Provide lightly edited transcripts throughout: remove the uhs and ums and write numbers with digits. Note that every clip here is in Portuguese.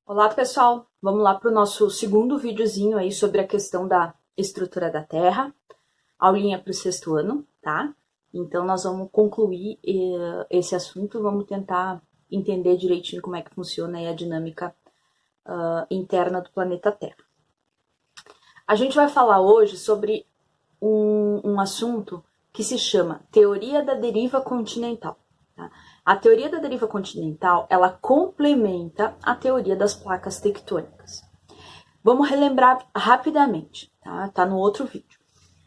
Olá pessoal, vamos lá para o nosso segundo videozinho aí sobre a questão da estrutura da Terra, aulinha para o sexto ano, tá? Então nós vamos concluir esse assunto, vamos tentar entender direitinho como é que funciona aí a dinâmica interna do planeta Terra. A gente vai falar hoje sobre um assunto que se chama Teoria da Deriva Continental. Tá? A teoria da deriva continental, ela complementa a teoria das placas tectônicas. Vamos relembrar rapidamente, tá? Tá no outro vídeo.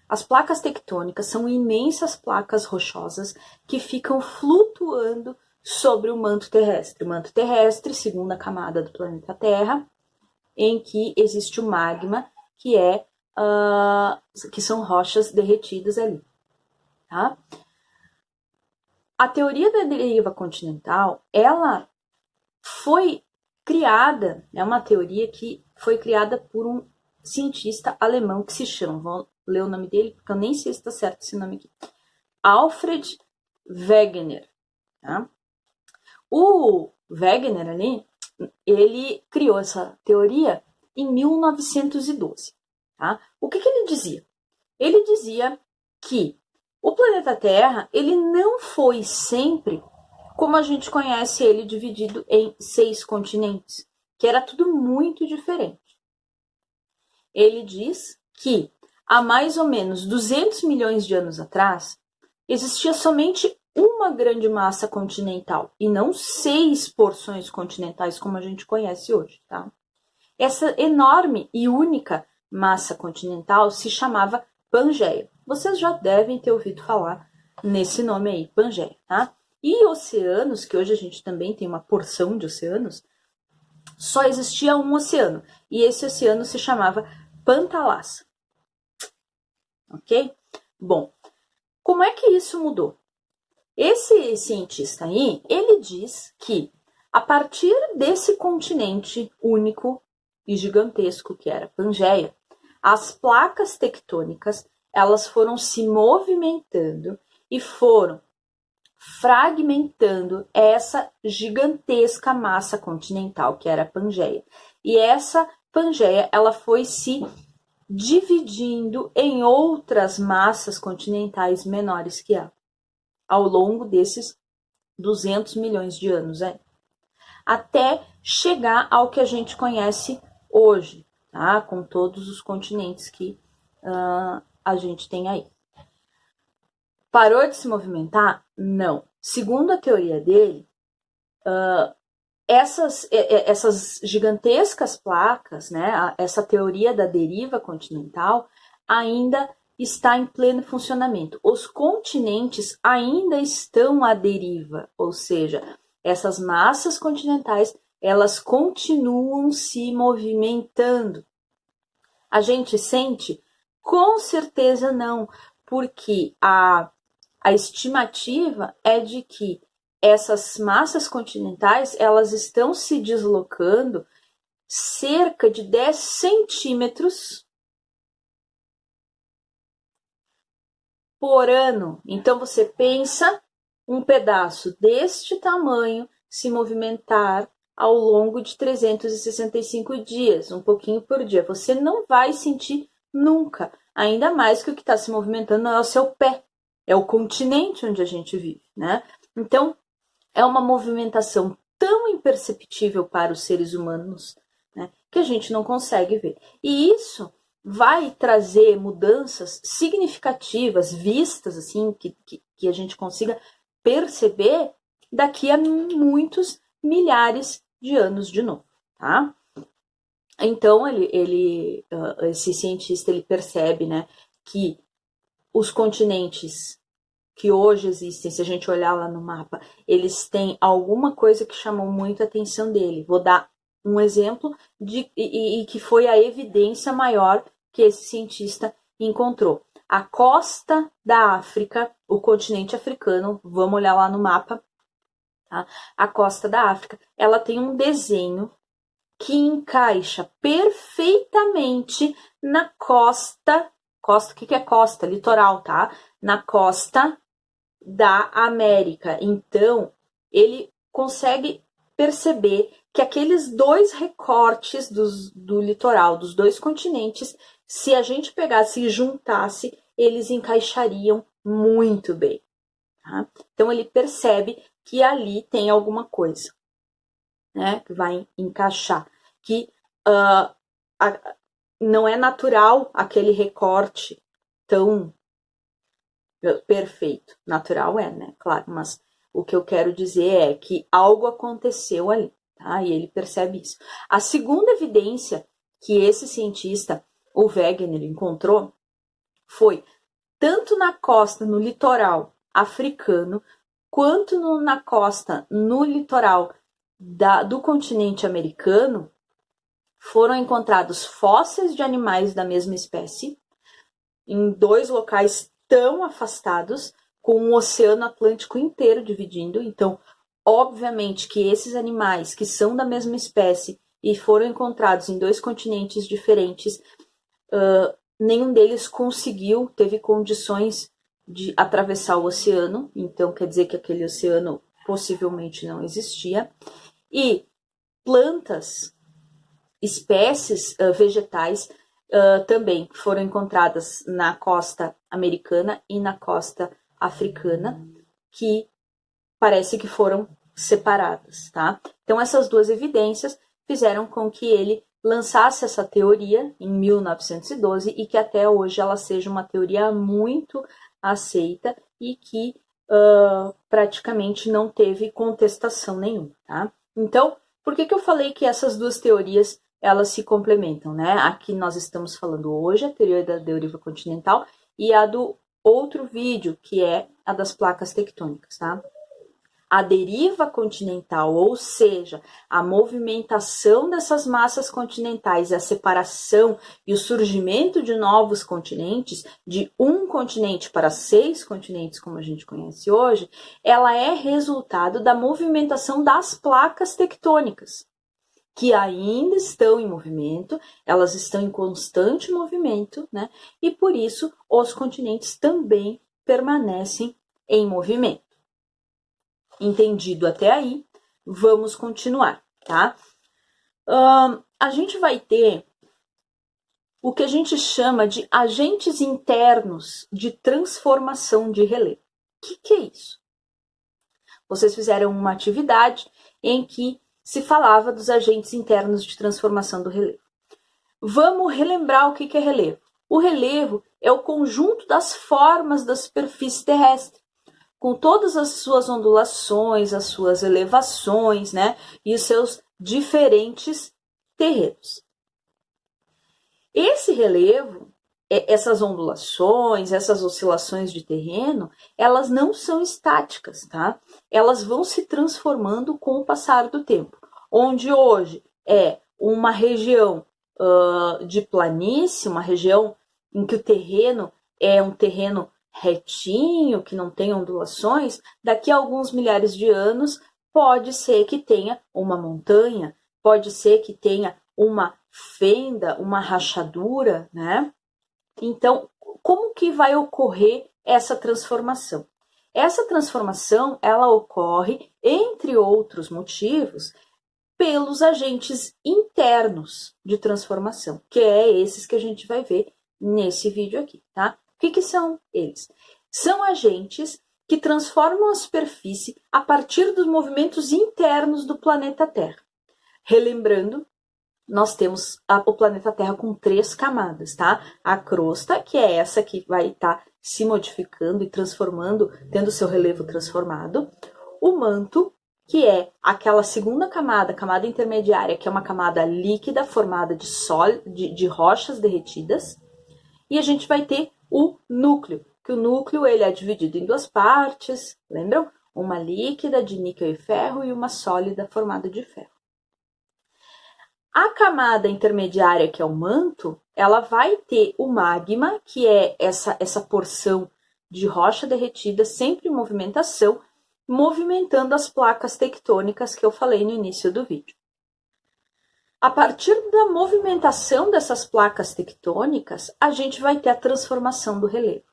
As placas tectônicas são imensas placas rochosas que ficam flutuando sobre o manto terrestre. O manto terrestre, segunda camada do planeta Terra, em que existe o magma, que são rochas derretidas ali, tá? A teoria da deriva continental, ela foi criada, é uma teoria que foi criada por um cientista alemão que se chama, vou ler o nome dele porque eu nem sei se está certo esse nome aqui, Alfred Wegener. Tá? O Wegener ali, ele criou essa teoria em 1912. Tá? O que ele dizia? Ele dizia que o planeta Terra, ele não foi sempre como a gente conhece ele dividido em 6 continentes, que era tudo muito diferente. Ele diz que há mais ou menos 200 milhões de anos atrás, existia somente uma grande massa continental e não 6 porções continentais como a gente conhece hoje, tá? Essa enorme e única massa continental se chamava Pangeia. Vocês já devem ter ouvido falar nesse nome aí, Pangeia, tá? E oceanos, que hoje a gente também tem uma porção de oceanos, só existia um oceano. E esse oceano se chamava Pantalassa. Ok? Bom, como é que isso mudou? Esse cientista aí, ele diz que a partir desse continente único e gigantesco que era Pangeia, as placas tectônicas, elas foram se movimentando e foram fragmentando essa gigantesca massa continental que era a Pangeia. E essa Pangeia, ela foi se dividindo em outras massas continentais menores que ela, ao longo desses 200 milhões de anos, até chegar ao que a gente conhece hoje, tá? Com todos os continentes que a gente tem aí. Parou de se movimentar? Não. Segundo a teoria dele, essas gigantescas placas, né, essa teoria da deriva continental, ainda está em pleno funcionamento. Os continentes ainda estão à deriva, ou seja, essas massas continentais, elas continuam se movimentando. A gente sente? Com certeza não, porque a estimativa é de que essas massas continentais, elas estão se deslocando cerca de 10 centímetros por ano. Então, você pensa um pedaço deste tamanho se movimentar ao longo de 365 dias, um pouquinho por dia. Você não vai sentir nunca, ainda mais que o que está se movimentando não é o seu pé, é o continente onde a gente vive, né? Então, é uma movimentação tão imperceptível para os seres humanos, né, que a gente não consegue ver. E isso vai trazer mudanças significativas, vistas assim, que a gente consiga perceber daqui a muitos milhares de anos de novo, tá? Então, esse cientista, ele percebe, né, que os continentes que hoje existem, se a gente olhar lá no mapa, eles têm alguma coisa que chamou muito a atenção dele. Vou dar um exemplo e que foi a evidência maior que esse cientista encontrou. A costa da África, o continente africano, vamos olhar lá no mapa, tá? A costa da África, ela tem um desenho que encaixa perfeitamente na costa, o que é costa? Litoral, tá? Na costa da América. Então, ele consegue perceber que aqueles dois recortes do litoral, dos dois continentes, se a gente pegasse e juntasse, eles encaixariam muito bem. Tá? Então ele percebe que ali tem alguma coisa, né, que vai encaixar, que não é natural aquele recorte tão perfeito. Natural é, né? Claro, mas o que eu quero dizer é que algo aconteceu ali, tá? E ele percebe isso. A segunda evidência que esse cientista, o Wegener, encontrou foi tanto na costa, no litoral africano, quanto na costa, no litoral do continente americano, foram encontrados fósseis de animais da mesma espécie em dois locais tão afastados, com o Oceano Atlântico inteiro dividindo. Então, obviamente que esses animais que são da mesma espécie e foram encontrados em dois continentes diferentes, nenhum deles teve condições de atravessar o oceano, então quer dizer que aquele oceano possivelmente não existia. E plantas, espécies vegetais também foram encontradas na costa americana e na costa africana, que parece que foram separadas, tá? Então essas duas evidências fizeram com que ele lançasse essa teoria em 1912 e que até hoje ela seja uma teoria muito aceita e que praticamente não teve contestação nenhuma, tá? Então, por que eu falei que essas duas teorias elas se complementam, né? Aqui nós estamos falando hoje a teoria da deriva continental e a do outro vídeo, que é a das placas tectônicas, tá? A deriva continental, ou seja, a movimentação dessas massas continentais, a separação e o surgimento de novos continentes, de um continente para 6 continentes, como a gente conhece hoje, ela é resultado da movimentação das placas tectônicas, que ainda estão em movimento, elas estão em constante movimento, né? E por isso os continentes também permanecem em movimento. Entendido até aí, vamos continuar, tá? A gente vai ter o que a gente chama de agentes internos de transformação de relevo. O que é isso? Vocês fizeram uma atividade em que se falava dos agentes internos de transformação do relevo. Vamos relembrar o que é relevo. O relevo é o conjunto das formas da superfície terrestre, com todas as suas ondulações, as suas elevações, né, e os seus diferentes terrenos. Esse relevo, essas ondulações, essas oscilações de terreno, elas não são estáticas, tá? Elas vão se transformando com o passar do tempo. Onde hoje é uma região de planície, uma região em que o terreno é um terreno retinho, que não tem ondulações, daqui a alguns milhares de anos pode ser que tenha uma montanha, pode ser que tenha uma fenda, uma rachadura, né? Então, como que vai ocorrer essa transformação? Essa transformação, ela ocorre, entre outros motivos, pelos agentes internos de transformação, que é esses que a gente vai ver nesse vídeo aqui, tá? O que são eles? São agentes que transformam a superfície a partir dos movimentos internos do planeta Terra. Relembrando, nós temos o planeta Terra com 3 camadas, tá? A crosta, que é essa que vai estar se modificando e transformando, tendo seu relevo transformado. O manto, que é aquela segunda camada, camada intermediária, que é uma camada líquida formada de rochas derretidas. E a gente vai ter o núcleo, que o núcleo ele é dividido em 2 partes, lembram? Uma líquida de níquel e ferro e uma sólida formada de ferro. A camada intermediária, que é o manto, ela vai ter o magma, que é essa porção de rocha derretida sempre em movimentação, movimentando as placas tectônicas que eu falei no início do vídeo. A partir da movimentação dessas placas tectônicas, a gente vai ter a transformação do relevo.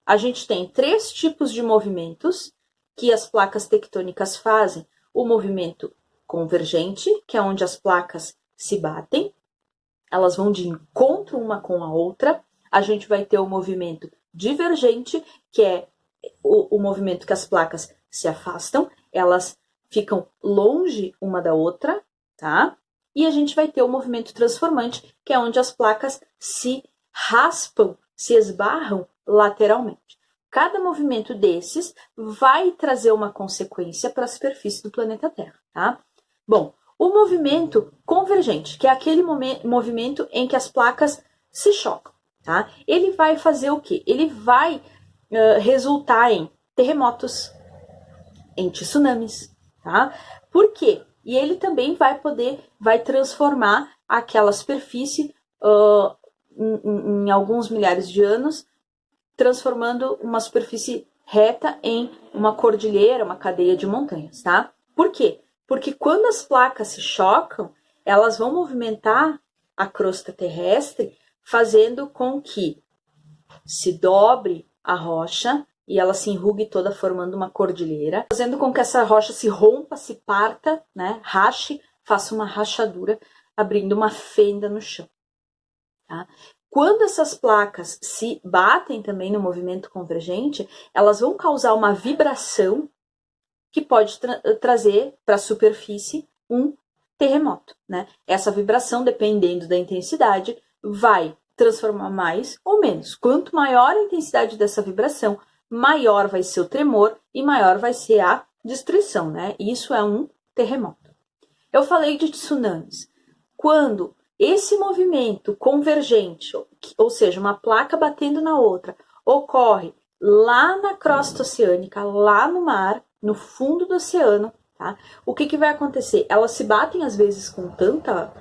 A gente tem 3 tipos de movimentos que as placas tectônicas fazem: o movimento convergente, que é onde as placas se batem, elas vão de encontro uma com a outra. A gente vai ter o movimento divergente, que é o movimento que as placas se afastam, elas ficam longe uma da outra, tá? E a gente vai ter o movimento transformante, que é onde as placas se raspam, se esbarram lateralmente. Cada movimento desses vai trazer uma consequência para a superfície do planeta Terra, tá? Bom, o movimento convergente, que é aquele movimento em que as placas se chocam, tá? Ele vai fazer o quê? Ele vai resultar em terremotos, em tsunamis, tá? Por quê? E ele também vai transformar aquela superfície em alguns milhares de anos, transformando uma superfície reta em uma cordilheira, uma cadeia de montanhas, tá? Por quê? Porque quando as placas se chocam, elas vão movimentar a crosta terrestre, fazendo com que se dobre a rocha e ela se enrugue toda, formando uma cordilheira, fazendo com que essa rocha se rompa, se parta, né, rache, faça uma rachadura, abrindo uma fenda no chão. Tá? Quando essas placas se batem também no movimento convergente, elas vão causar uma vibração que pode trazer para a superfície um terremoto, né? Essa vibração, dependendo da intensidade, vai transformar mais ou menos. Quanto maior a intensidade dessa vibração, maior vai ser o tremor e maior vai ser a destruição, né? Isso é um terremoto. Eu falei de tsunamis. Quando esse movimento convergente, ou seja, uma placa batendo na outra, ocorre lá na crosta oceânica, lá no mar, no fundo do oceano, tá? O que vai acontecer? Elas se batem às vezes com tanta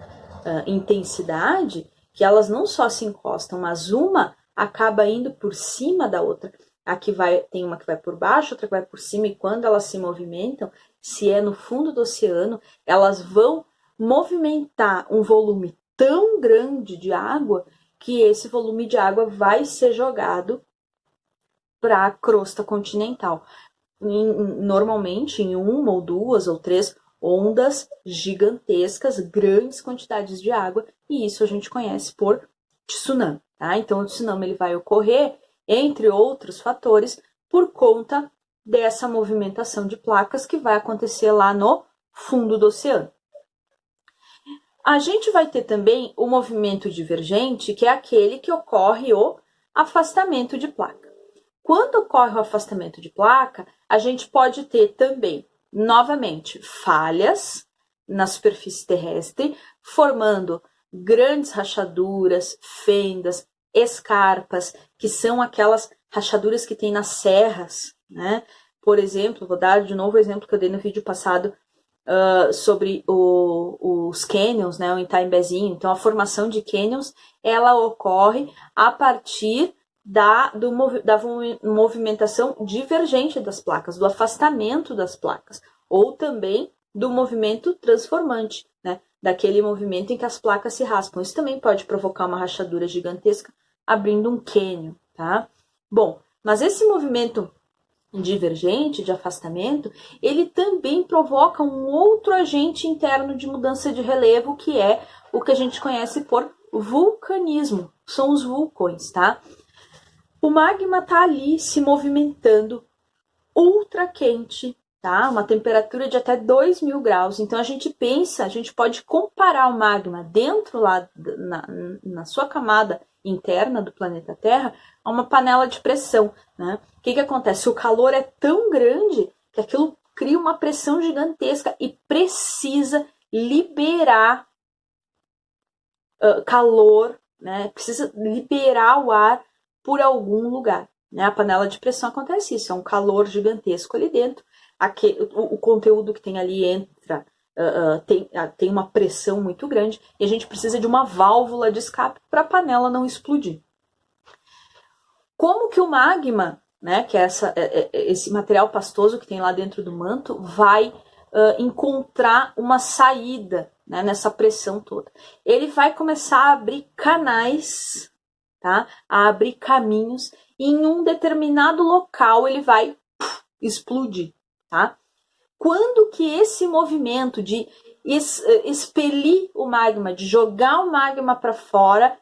intensidade que elas não só se encostam, mas uma acaba indo por cima da outra. Tem uma que vai por baixo, outra que vai por cima, e quando elas se movimentam, se é no fundo do oceano, elas vão movimentar um volume tão grande de água que esse volume de água vai ser jogado para a crosta continental. Normalmente em uma ou duas ou três ondas gigantescas, grandes quantidades de água, e isso a gente conhece por tsunami. Tá? Então o tsunami ele vai ocorrer, entre outros fatores, por conta dessa movimentação de placas que vai acontecer lá no fundo do oceano. A gente vai ter também o movimento divergente, que é aquele que ocorre o afastamento de placa. Quando ocorre o afastamento de placa, a gente pode ter também, novamente, falhas na superfície terrestre, formando grandes rachaduras, fendas, escarpas, que são aquelas rachaduras que tem nas serras, né? Por exemplo, vou dar de novo o exemplo que eu dei no vídeo passado, sobre os canyons, né, o Itaimbezinho. Então, a formação de canyons, ela ocorre a partir da movimentação divergente das placas, do afastamento das placas, ou também do movimento transformante, né, daquele movimento em que as placas se raspam. Isso também pode provocar uma rachadura gigantesca, abrindo um cânion, tá? Bom, mas esse movimento divergente, de afastamento, ele também provoca um outro agente interno de mudança de relevo, que é o que a gente conhece por vulcanismo. São os vulcões, tá? O magma tá ali se movimentando ultra quente, tá? Uma temperatura de até 2.000 graus. Então a gente pode comparar o magma dentro lá na sua camada interna do planeta Terra a uma panela de pressão, né? O que acontece? O calor é tão grande que aquilo cria uma pressão gigantesca e precisa liberar calor, né? Precisa liberar o ar por algum lugar, né? A panela de pressão acontece isso, é um calor gigantesco ali dentro, o conteúdo que tem ali entra, tem uma pressão muito grande e a gente precisa de uma válvula de escape para a panela não explodir. Como que o magma, né, que é esse material pastoso que tem lá dentro do manto, vai encontrar uma saída, né, nessa pressão toda? Ele vai começar a abrir canais, tá? A abrir caminhos, e em um determinado local ele vai explodir, tá? Quando que esse movimento de expelir o magma, de jogar o magma para fora,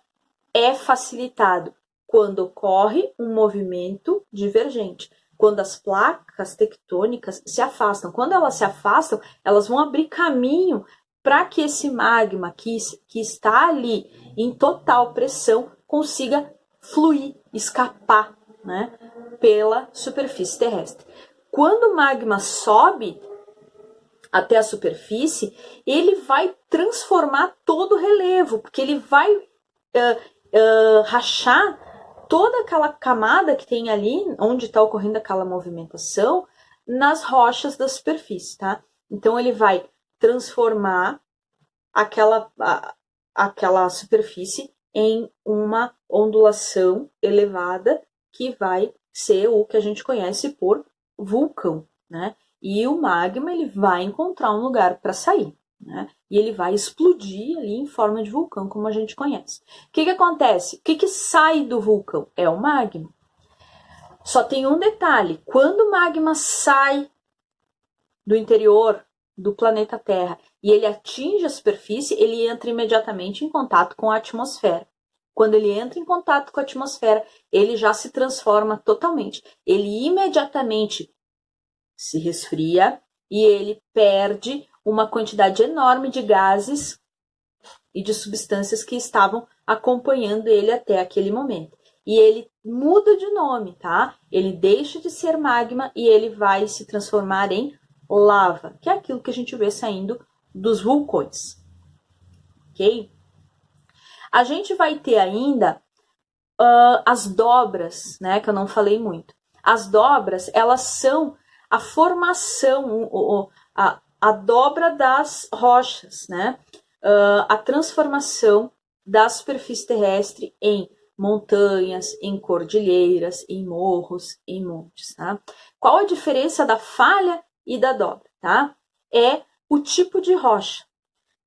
é facilitado? Quando ocorre um movimento divergente, quando as placas tectônicas se afastam. Quando elas se afastam, elas vão abrir caminho para que esse magma que está ali em total pressão consiga fluir, escapar, né, pela superfície terrestre. Quando o magma sobe até a superfície, ele vai transformar todo o relevo, porque ele vai rachar toda aquela camada que tem ali, onde está ocorrendo aquela movimentação, nas rochas da superfície, tá? Então ele vai transformar aquela superfície em uma ondulação elevada que vai ser o que a gente conhece por vulcão, né? E o magma ele vai encontrar um lugar para sair, né? E ele vai explodir ali em forma de vulcão, como a gente conhece. O que acontece? O que sai do vulcão? É o magma. Só tem um detalhe: quando o magma sai do interior do planeta Terra e ele atinge a superfície, ele entra imediatamente em contato com a atmosfera. Quando ele entra em contato com a atmosfera, ele já se transforma totalmente. Ele imediatamente se resfria e ele perde uma quantidade enorme de gases e de substâncias que estavam acompanhando ele até aquele momento. E ele muda de nome, tá? Ele deixa de ser magma e ele vai se transformar em lava, que é aquilo que a gente vê saindo dos vulcões. Ok? A gente vai ter ainda as dobras, né? Que eu não falei muito. As dobras, elas são a formação, a dobra das rochas, né? A transformação da superfície terrestre em montanhas, em cordilheiras, em morros, em montes, tá? Qual a diferença da falha e da dobra, tá? É o tipo de rocha.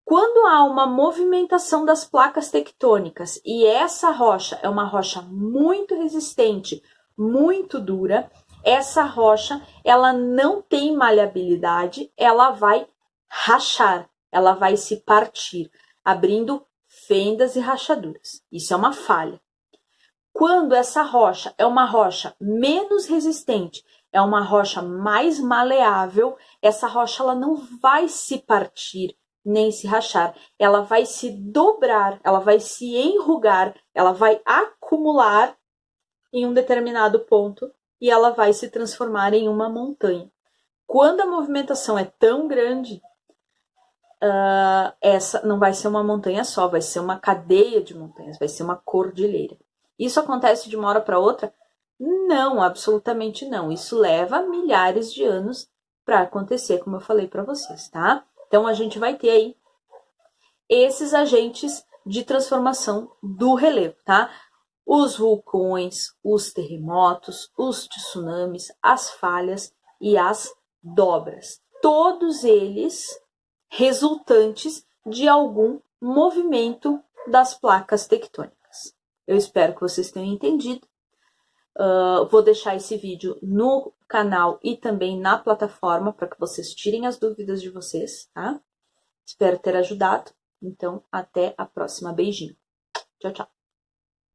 Quando há uma movimentação das placas tectônicas e essa rocha é uma rocha muito resistente, muito dura, essa rocha ela não tem maleabilidade, ela vai rachar, ela vai se partir, abrindo fendas e rachaduras. Isso é uma falha. Quando essa rocha é uma rocha menos resistente, é uma rocha mais maleável, essa rocha ela não vai se partir nem se rachar, ela vai se dobrar, ela vai se enrugar, ela vai acumular em um determinado ponto e ela vai se transformar em uma montanha. Quando a movimentação é tão grande, essa não vai ser uma montanha só, vai ser uma cadeia de montanhas, vai ser uma cordilheira. Isso acontece de uma hora para outra? Não, absolutamente não. Isso leva milhares de anos para acontecer, como eu falei para vocês, tá? Então a gente vai ter aí esses agentes de transformação do relevo, tá? Os vulcões, os terremotos, os tsunamis, as falhas e as dobras. Todos eles resultantes de algum movimento das placas tectônicas. Eu espero que vocês tenham entendido. Vou deixar esse vídeo no canal e também na plataforma para que vocês tirem as dúvidas de vocês, tá? Espero ter ajudado. Então, até a próxima. Beijinho. Tchau, tchau.